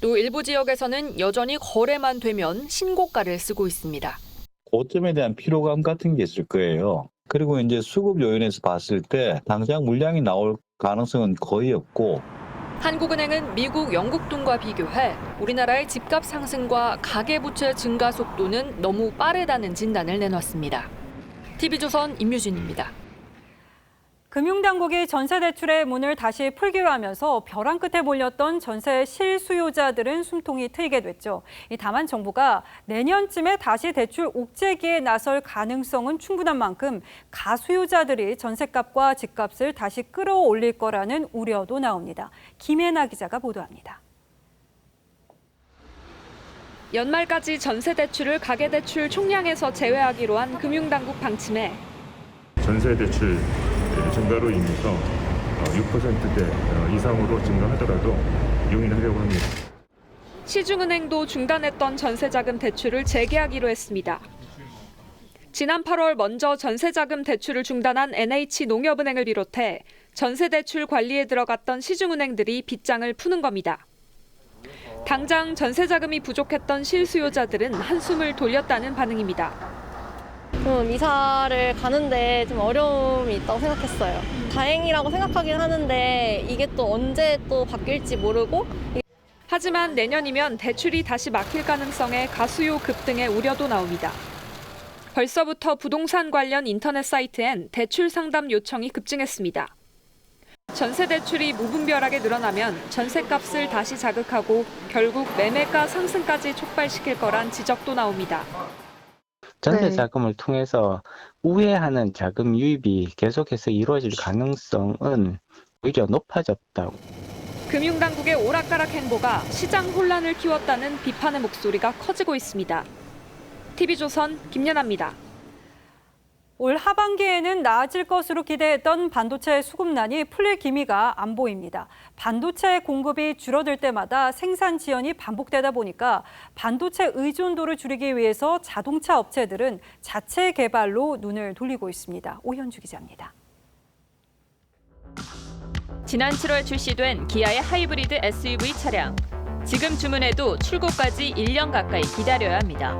또 일부 지역에서는 여전히 거래만 되면 신고가를 쓰고 있습니다. 고점에 대한 피로감 같은 게 있을 거예요. 그리고 이제 수급 요인에서 봤을 때 당장 물량이 나올 가능성은 거의 없고, 한국은행은 미국, 영국 등과 비교해 우리나라의 집값 상승과 가계부채 증가 속도는 너무 빠르다는 진단을 내놨습니다. TV조선 임유진입니다. 금융당국이 전세대출의 문을 다시 풀기로 하면서 벼랑 끝에 몰렸던 전세 실수요자들은 숨통이 트이게 됐죠. 다만 정부가 내년쯤에 다시 대출 옥죄기에 나설 가능성은 충분한 만큼 가수요자들이 전세값과 집값을 다시 끌어올릴 거라는 우려도 나옵니다. 김혜나 기자가 보도합니다. 연말까지 전세대출을 가계대출 총량에서 제외하기로 한 금융당국 방침에 전세대출 증가로 인해서 6%대 이상으로 증가하더라도 용인하려고 합니다. 시중은행도 중단했던 전세자금 대출을 재개하기로 했습니다. 지난 8월 먼저 전세자금 대출을 중단한 NH농협은행을 비롯해 전세대출 관리에 들어갔던 시중은행들이 빗장을 푸는 겁니다. 당장 전세자금이 부족했던 실수요자들은 한숨을 돌렸다는 반응입니다. 이사를 가는데 좀 어려움이 있다고 생각했어요. 다행이라고 생각하긴 하는데 이게 또 언제 또 바뀔지 모르고. 하지만 내년이면 대출이 다시 막힐 가능성에 가수요 급등의 우려도 나옵니다. 벌써부터 부동산 관련 인터넷 사이트엔 대출 상담 요청이 급증했습니다. 전세 대출이 무분별하게 늘어나면 전세값을 다시 자극하고 결국 매매가 상승까지 촉발시킬 거란 지적도 나옵니다. 전세 자금을 통해서 우회하는 자금 유입이 계속해서 이루어질 가능성은 오히려 높아졌다고. 금융당국의 오락가락 행보가 시장 혼란을 키웠다는 비판의 목소리가 커지고 있습니다. TV조선 김연아입니다. 올 하반기에는 나아질 것으로 기대했던 반도체 수급난이 풀릴 기미가 안 보입니다. 반도체 공급이 줄어들 때마다 생산 지연이 반복되다 보니까 반도체 의존도를 줄이기 위해서 자동차 업체들은 자체 개발로 눈을 돌리고 있습니다. 오현주 기자입니다. 지난 7월 출시된 기아의 하이브리드 SUV 차량. 지금 주문해도 출고까지 1년 가까이 기다려야 합니다.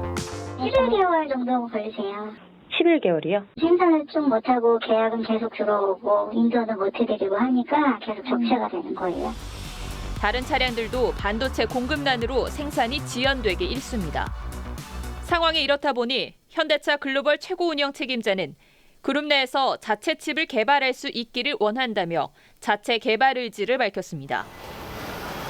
11개월 정도 걸리세요. 11개월이요? 생산을 좀 못하고 계약은 계속 들어오고 인도는 못 해드리고 하니까 계속 적체가 되는 거예요. 다른 차량들도 반도체 공급난으로 생산이 지연되기 일쑤입니다. 상황이 이렇다 보니 현대차 글로벌 최고 운영 책임자는 그룹 내에서 자체 칩을 개발할 수 있기를 원한다며 자체 개발 의지를 밝혔습니다.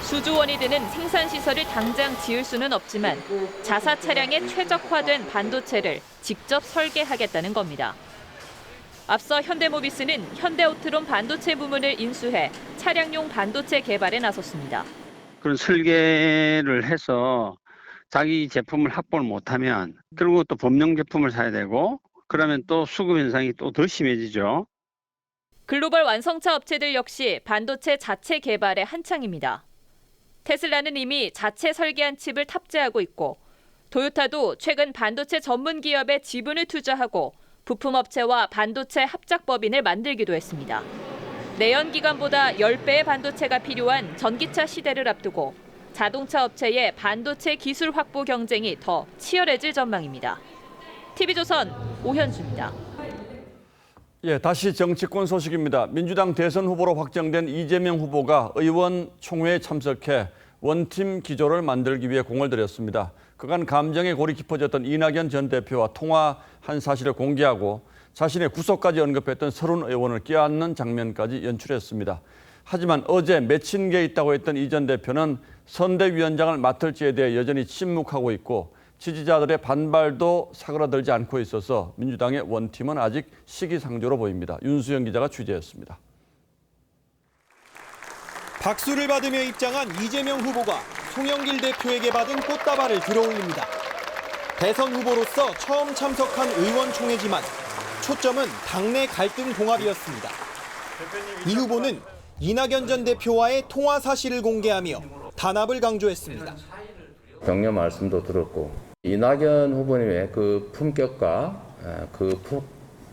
수조 원이 드는 생산 시설을 당장 지을 수는 없지만 자사 차량에 최적화된 반도체를 직접 설계하겠다는 겁니다. 앞서 현대모비스는 현대오트론 반도체 부문을 인수해 차량용 반도체 개발에 나섰습니다. 그런 설계를 해서 자기 제품을 확보를 못하면 결국 또 범용 제품을 사야 되고 그러면 또 수급 현상이 또 더 심해지죠. 글로벌 완성차 업체들 역시 반도체 자체 개발에 한창입니다. 테슬라는 이미 자체 설계한 칩을 탑재하고 있고 도요타도 최근 반도체 전문 기업에 지분을 투자하고 부품업체와 반도체 합작법인을 만들기도 했습니다. 내연기관보다 10배의 반도체가 필요한 전기차 시대를 앞두고 자동차 업체의 반도체 기술 확보 경쟁이 더 치열해질 전망입니다. TV조선 오현주입니다. 다시 정치권 소식입니다. 민주당 대선 후보로 확정된 이재명 후보가 의원 총회에 참석해 원팀 기조를 만들기 위해 공을 들였습니다. 그간 감정의 골이 깊어졌던 이낙연 전 대표와 통화한 사실을 공개하고 자신의 구속까지 언급했던 30 의원을 껴안는 장면까지 연출했습니다. 하지만 어제 맺힌 게 있다고 했던 이 전 대표는 선대위원장을 맡을지에 대해 여전히 침묵하고 있고 지지자들의 반발도 사그라들지 않고 있어서 민주당의 원팀은 아직 시기상조로 보입니다. 윤수영 기자가 취재했습니다. 박수를 받으며 입장한 이재명 후보가 송영길 대표에게 받은 꽃다발을 들어올립니다. 대선 후보로서 처음 참석한 의원총회지만 초점은 당내 갈등 봉합이었습니다. 이 후보는 이낙연 전 대표와의 통화 사실을 공개하며 단합을 강조했습니다. 격려 말씀도 들었고 이낙연 후보님의 그 품격과 그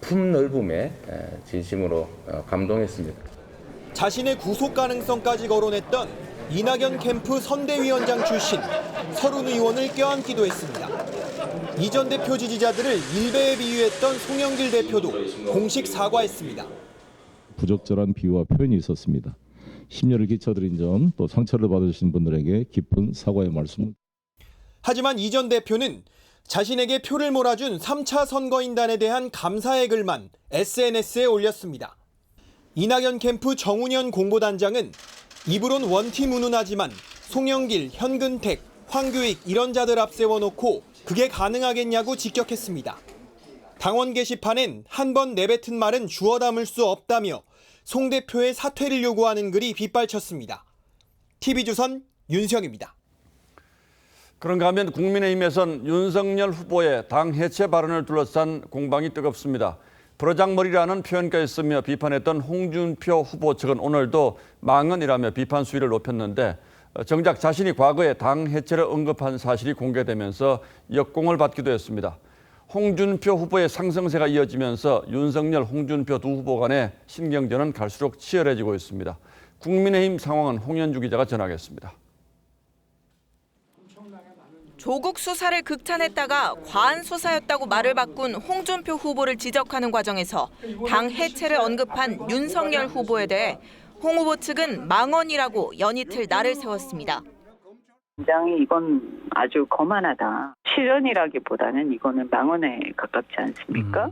품넓음에 진심으로 감동했습니다. 자신의 구속 가능성까지 거론했던 이낙연 캠프 선대위원장 출신 서른 의원을 껴안기도 했습니다. 이 전 대표 지지자들을 일베에 비유했던 송영길 대표도 공식 사과했습니다. 부적절한 비유와 표현이 있었습니다. 심려를 끼쳐드린 점, 또 상처를 받으신 분들에게 깊은 사과의 말씀을. 하지만 이 전 대표는 자신에게 표를 몰아준 3차 선거인단에 대한 감사의 글만 SNS에 올렸습니다. 이낙연 캠프 정운현 공보단장은 입으론 원팀 운운하지만 송영길, 현근택, 황교익 이런 자들 앞세워놓고 그게 가능하겠냐고 직격했습니다. 당원 게시판엔 한 번 내뱉은 말은 주워 담을 수 없다며 송 대표의 사퇴를 요구하는 글이 빗발쳤습니다. TV조선 윤수영입니다. 그런가 하면 국민의힘에선 윤석열 후보의 당 해체 발언을 둘러싼 공방이 뜨겁습니다. 버르장머리라는 표현까지 쓰며 비판했던 홍준표 후보 측은 오늘도 망언이라며 비판 수위를 높였는데 정작 자신이 과거에 당 해체를 언급한 사실이 공개되면서 역공을 받기도 했습니다. 홍준표 후보의 상승세가 이어지면서 윤석열, 홍준표 두 후보 간의 신경전은 갈수록 치열해지고 있습니다. 국민의힘 상황은 홍현주 기자가 전하겠습니다. 조국 수사를 극찬했다가 과한 수사였다고 말을 바꾼 홍준표 후보를 지적하는 과정에서 당 해체를 언급한 윤석열 후보에 대해 홍 후보 측은 망언이라고 연이틀 날을 세웠습니다. 굉장히 이건 아주 거만하다. 실언이라기보다는 이거는 망언에 가깝지 않습니까?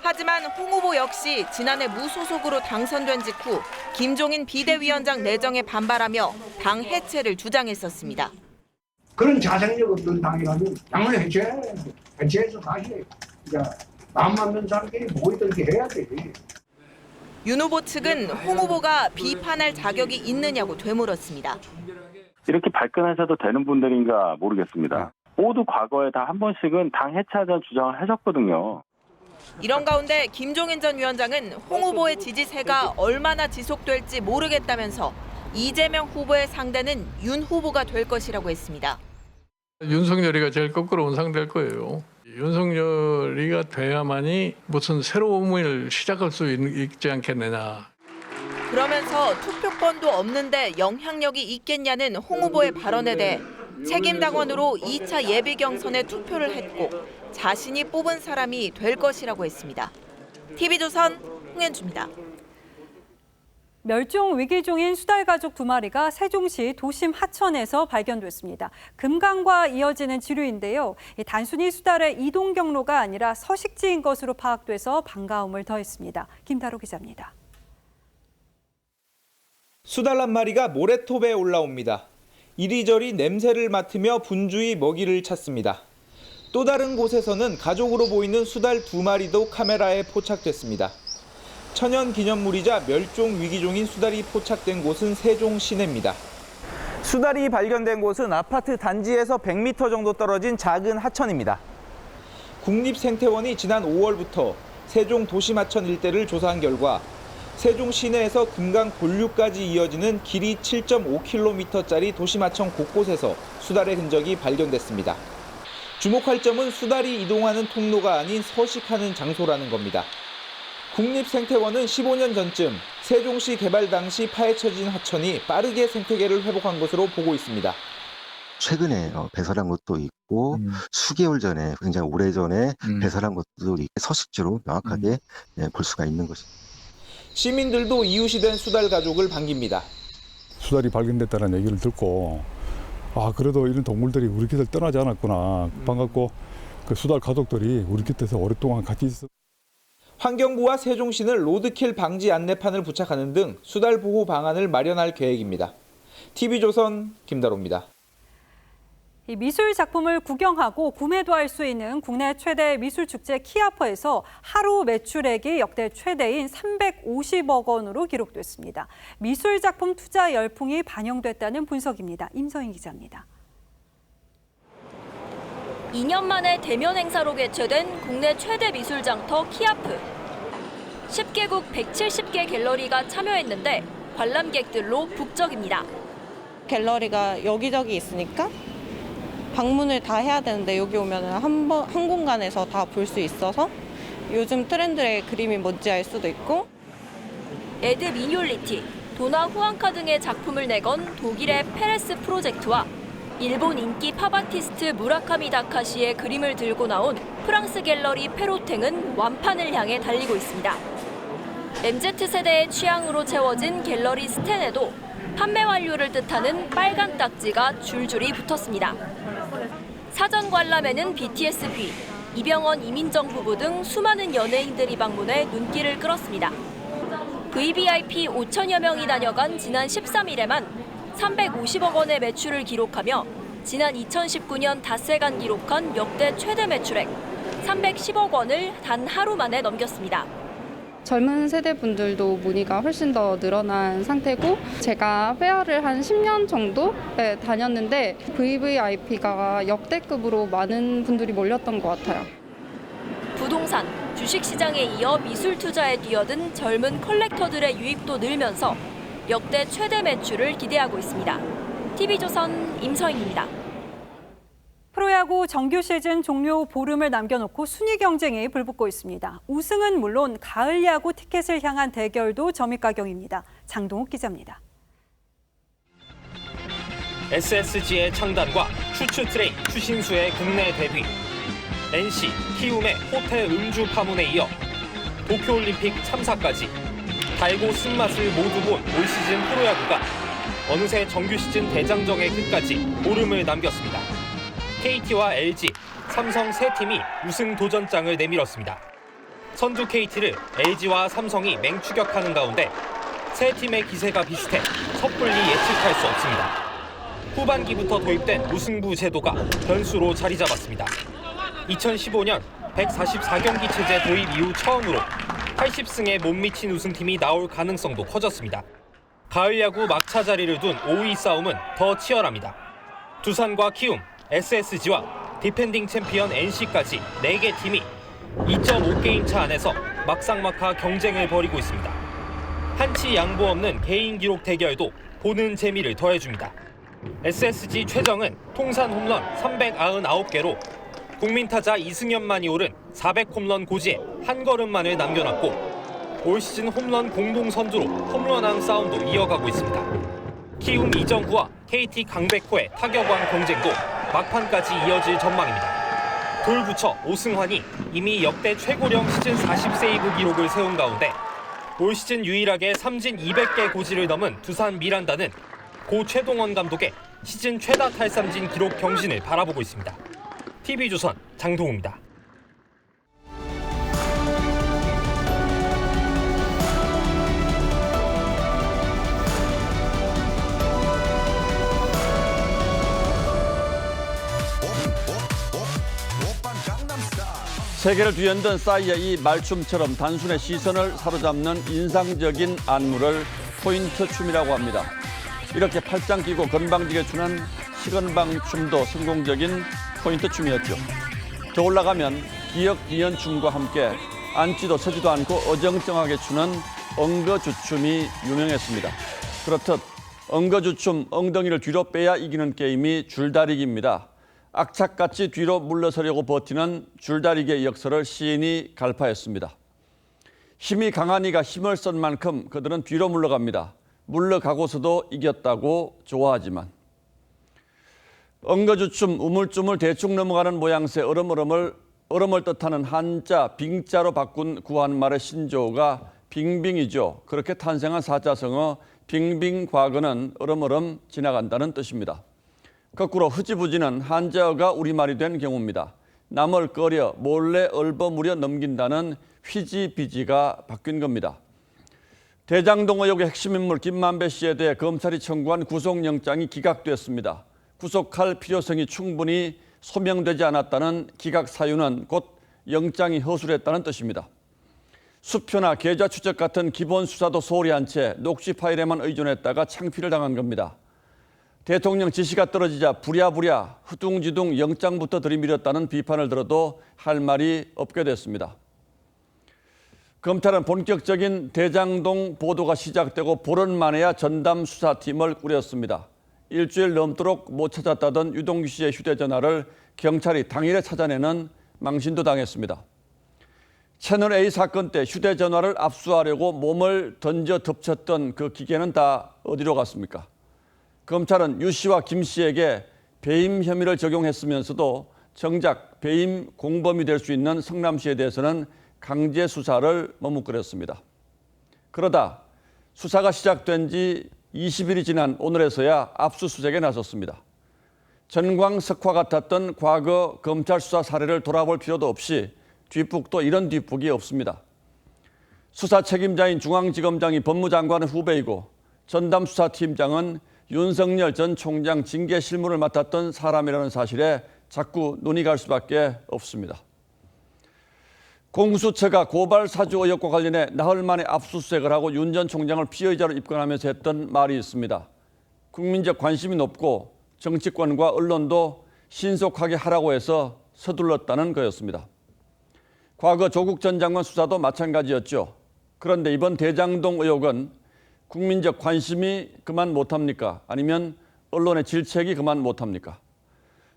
하지만 홍 후보 역시 지난해 무소속으로 당선된 직후 김종인 비대위원장 내정에 반발하며 당 해체를 주장했었습니다. 그런 자생력 없는 당이라면 당을 해체해서 다시 마음 맞는 사람끼리 모이든지 해야 돼. 윤 후보 측은 홍 후보가 비판할 자격이 있느냐고 되물었습니다. 이렇게 발끈하셔도 되는 분들인가 모르겠습니다. 모두 과거에 다 한 번씩은 당 해체하자는 주장을 하셨거든요. 이런 가운데 김종인 전 위원장은 홍 후보의 지지세가 얼마나 지속될지 모르겠다면서 이재명 후보의 상대는 윤 후보가 될 것이라고 했습니다. 윤석열이가 제일 거꾸로 운상될 거예요. 윤석열이가 돼야만이 무슨 새로움을 시작할 수 있지 않겠느냐. 그러면서 투표권도 없는데 영향력이 있겠냐는 홍 후보의 발언에 대해 책임당원으로 2차 예비 경선에 투표를 했고 자신이 뽑은 사람이 될 것이라고 했습니다. TV조선 홍현주입니다. 멸종 위기종인 수달가족 2마리가 세종시 도심 하천에서 발견됐습니다. 금강과 이어지는 지류인데요. 단순히 수달의 이동 경로가 아니라 서식지인 것으로 파악돼서 반가움을 더했습니다. 김다로 기자입니다. 수달 한 마리가 모래톱에 올라옵니다. 이리저리 냄새를 맡으며 분주히 먹이를 찾습니다. 또 다른 곳에서는 가족으로 보이는 수달 2마리도 카메라에 포착됐습니다. 천연 기념물이자 멸종 위기종인 수달이 포착된 곳은 세종 시내입니다. 수달이 발견된 곳은 아파트 단지에서 100m 정도 떨어진 작은 하천입니다. 국립생태원이 지난 5월부터 세종 도심하천 일대를 조사한 결과 세종 시내에서 금강 본류까지 이어지는 길이 7.5km짜리 도심하천 곳곳에서 수달의 흔적이 발견됐습니다. 주목할 점은 수달이 이동하는 통로가 아닌 서식하는 장소라는 겁니다. 국립생태원은 15년 전쯤 세종시 개발 당시 파헤쳐진 하천이 빠르게 생태계를 회복한 것으로 보고 있습니다. 최근에 배설한 것도 있고 수개월 전에 굉장히 오래전에 배설한 것도 서식지로 명확하게 볼 수가 있는 것입니다. 시민들도 이웃이 된 수달 가족을 반깁니다. 수달이 발견됐다는 얘기를 듣고 그래도 이런 동물들이 우리 곁을 떠나지 않았구나. 반갑고 그 수달 가족들이 우리 곁에서 오랫동안 같이 있었. 환경부와 세종시는 로드킬 방지 안내판을 부착하는 등 수달 보호 방안을 마련할 계획입니다. TV조선 김다로입니다. 이 미술 작품을 구경하고 구매도 할 수 있는 국내 최대 미술축제 키아퍼에서 하루 매출액이 역대 최대인 350억 원으로 기록됐습니다. 미술 작품 투자 열풍이 반영됐다는 분석입니다. 임서인 기자입니다. 2년 만에 대면 행사로 개최된 국내 최대 미술 장터 키아프. 10개국 170개 갤러리가 참여했는데 관람객들로 북적입니다. 갤러리가 여기저기 있으니까 방문을 다 해야 되는데 여기 오면 한 공간에서 다 볼 수 있어서 요즘 트렌드의 그림이 뭔지 알 수도 있고. 에드 미뇰리티, 도나 후앙카 등의 작품을 내건 독일의 페레스 프로젝트와 일본 인기 팝아티스트 무라카미 다카시의 그림을 들고 나온 프랑스 갤러리 페로탱은 완판을 향해 달리고 있습니다. MZ세대의 취향으로 채워진 갤러리 스탠에도 판매 완료를 뜻하는 빨간 딱지가 줄줄이 붙었습니다. 사전 관람에는 BTS 뷔, 이병헌, 이민정 부부 등 수많은 연예인들이 방문해 눈길을 끌었습니다. VVIP 5천여 명이 다녀간 지난 13일에만 350억 원의 매출을 기록하며 지난 2019년 닷새간 기록한 역대 최대 매출액 310억 원을 단 하루 만에 넘겼습니다. 젊은 세대분들도 문의가 훨씬 더 늘어난 상태고, 제가 페어를 한 10년 정도 다녔는데 VVIP가 역대급으로 많은 분들이 몰렸던 것 같아요. 부동산, 주식시장에 이어 미술 투자에 뛰어든 젊은 컬렉터들의 유입도 늘면서 역대 최대 매출을 기대하고 있습니다. TV조선 임서인입니다. 프로야구 정규 시즌 종료 보름을 남겨놓고 순위 경쟁이 불붙고 있습니다. 우승은 물론 가을 야구 티켓을 향한 대결도 점입가경입니다. 장동욱 기자입니다. SSG의 창단과 추추 트레인 추신수의 국내 데뷔, NC, 키움의 호텔 음주 파문에 이어 도쿄올림픽 참사까지 달고 쓴맛을 모두 본 올 시즌 프로야구가 어느새 정규 시즌 대장정의 끝까지 보름을 남겼습니다. KT와 LG, 삼성 세 팀이 우승 도전장을 내밀었습니다. 선두 KT를 LG와 삼성이 맹추격하는 가운데 세 팀의 기세가 비슷해 섣불리 예측할 수 없습니다. 후반기부터 도입된 무승부 제도가 변수로 자리 잡았습니다. 2015년 144경기 체제 도입 이후 처음으로 80승에 못 미친 우승팀이 나올 가능성도 커졌습니다. 가을 야구 막차 자리를 둔 5위 싸움은 더 치열합니다. 두산과 키움, SSG와 디펜딩 챔피언 NC까지 4개 팀이 2.5게임 차 안에서 막상막하 경쟁을 벌이고 있습니다. 한치 양보 없는 개인 기록 대결도 보는 재미를 더해줍니다. SSG 최정은 통산 홈런 399개로 국민타자 이승엽만이 오른 400홈런 고지에 한 걸음만을 남겨놨고 올 시즌 홈런 공동 선두로 홈런왕 싸움도 이어가고 있습니다. 키움 이정후와 KT 강백호의 타격왕 경쟁도 막판까지 이어질 전망입니다. 돌부처 오승환이 이미 역대 최고령 시즌 40세이브 기록을 세운 가운데 올 시즌 유일하게 삼진 200개 고지를 넘은 두산 미란다는 고 최동원 감독의 시즌 최다 탈삼진 기록 경신을 바라보고 있습니다. TV조선 장동우입니다. 세계를 뒤흔든 싸이의 이 말춤처럼 단순의 시선을 사로잡는 인상적인 안무를 포인트 춤이라고 합니다. 이렇게 팔짱 끼고 건방지게 추는 시건방 춤도 성공적인 포인트 춤이었죠. 더 올라가면 기역 이연 춤과 함께 앉지도 서지도 않고 어정쩡하게 추는 엉거주춤이 유명했습니다. 그렇듯 엉거주춤 엉덩이를 뒤로 빼야 이기는 게임이 줄다리기입니다. 악착같이 뒤로 물러서려고 버티는 줄다리기의 역사를 시인이 갈파했습니다. 힘이 강한 이가 힘을 쓴 만큼 그들은 뒤로 물러갑니다. 물러가고서도 이겼다고 좋아하지만. 엉거주춤, 우물쭈물 대충 넘어가는 모양새 얼음을 뜻하는 한자 빙자로 바꾼 구한말의 신조어가 빙빙이죠. 그렇게 탄생한 사자성어 빙빙과거는 얼음 지나간다는 뜻입니다. 거꾸로 흐지부지는 한자어가 우리말이 된 경우입니다. 남을 꺼려 몰래 얼버무려 넘긴다는 휘지비지가 바뀐 겁니다. 대장동 의혹의 핵심 인물 김만배 씨에 대해 검찰이 청구한 구속영장이 기각됐습니다. 구속할 필요성이 충분히 소명되지 않았다는 기각 사유는 곧 영장이 허술했다는 뜻입니다. 수표나 계좌 추적 같은 기본 수사도 소홀히 한 채 녹취 파일에만 의존했다가 창피를 당한 겁니다. 대통령 지시가 떨어지자 부랴부랴 흐둥지둥 영장부터 들이밀었다는 비판을 들어도 할 말이 없게 됐습니다. 검찰은 본격적인 대장동 보도가 시작되고 보름 만에야 전담 수사팀을 꾸렸습니다. 일주일 넘도록 못 찾았다던 유동규 씨의 휴대전화를 경찰이 당일에 찾아내는 망신도 당했습니다. 채널A 사건 때 휴대전화를 압수하려고 몸을 던져 덮쳤던 그 기계는 다 어디로 갔습니까? 검찰은 유 씨와 김 씨에게 배임 혐의를 적용했으면서도 정작 배임 공범이 될 수 있는 성남 씨에 대해서는 강제 수사를 머뭇거렸습니다. 그러다 수사가 시작된 지 20일이 지난 오늘에서야 압수수색에 나섰습니다. 전광석화 같았던 과거 검찰 수사 사례를 돌아볼 필요도 없이 뒷북도 이런 뒷북이 없습니다. 수사 책임자인 중앙지검장이 법무장관의 후배이고 전담수사팀장은 윤석열 전 총장 징계 실무를 맡았던 사람이라는 사실에 자꾸 눈이 갈 수밖에 없습니다. 공수처가 고발 사주 의혹과 관련해 나흘 만에 압수수색을 하고 윤 전 총장을 피의자로 입건하면서 했던 말이 있습니다. 국민적 관심이 높고 정치권과 언론도 신속하게 하라고 해서 서둘렀다는 거였습니다. 과거 조국 전 장관 수사도 마찬가지였죠. 그런데 이번 대장동 의혹은 국민적 관심이 그만 못합니까? 아니면 언론의 질책이 그만 못합니까?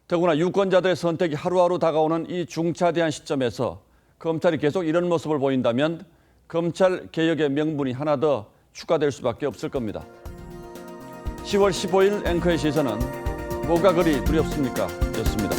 더구나 유권자들의 선택이 하루하루 다가오는 이 중차대한 시점에서 검찰이 계속 이런 모습을 보인다면 검찰 개혁의 명분이 하나 더 추가될 수밖에 없을 겁니다. 10월 15일 앵커의 시선은 뭐가 그리 두렵습니까? 였습니다.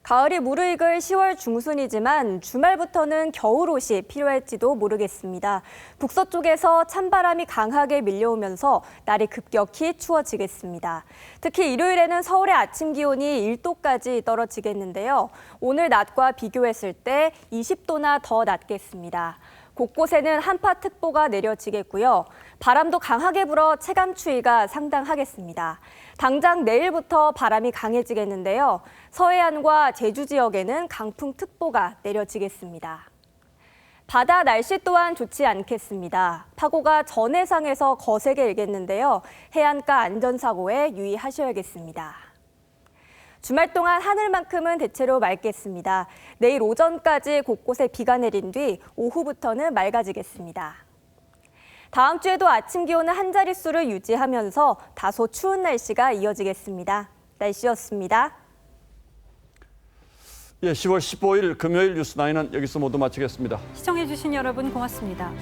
가을이 무르익을 10월 중순이지만 주말부터는 겨울옷이 필요할지도 모르겠습니다. 북서쪽에서 찬바람이 강하게 밀려오면서 날이 급격히 추워지겠습니다. 특히 일요일에는 서울의 아침 기온이 1도까지 떨어지겠는데요. 오늘 낮과 비교했을 때 20도나 더 낮겠습니다. 곳곳에는 한파특보가 내려지겠고요. 바람도 강하게 불어 체감 추위가 상당하겠습니다. 당장 내일부터 바람이 강해지겠는데요. 서해안과 제주 지역에는 강풍특보가 내려지겠습니다. 바다 날씨 또한 좋지 않겠습니다. 파고가 전해상에서 거세게 일겠는데요. 해안가 안전사고에 유의하셔야겠습니다. 주말 동안 하늘만큼은 대체로 맑겠습니다. 내일 오전까지 곳곳에 비가 내린 뒤 오후부터는 맑아지겠습니다. 다음 주에도 아침 기온은 한 자릿수를 유지하면서 다소 추운 날씨가 이어지겠습니다. 날씨였습니다. 10월 15일 금요일 뉴스9은 여기서 모두 마치겠습니다. 시청해주신 여러분 고맙습니다.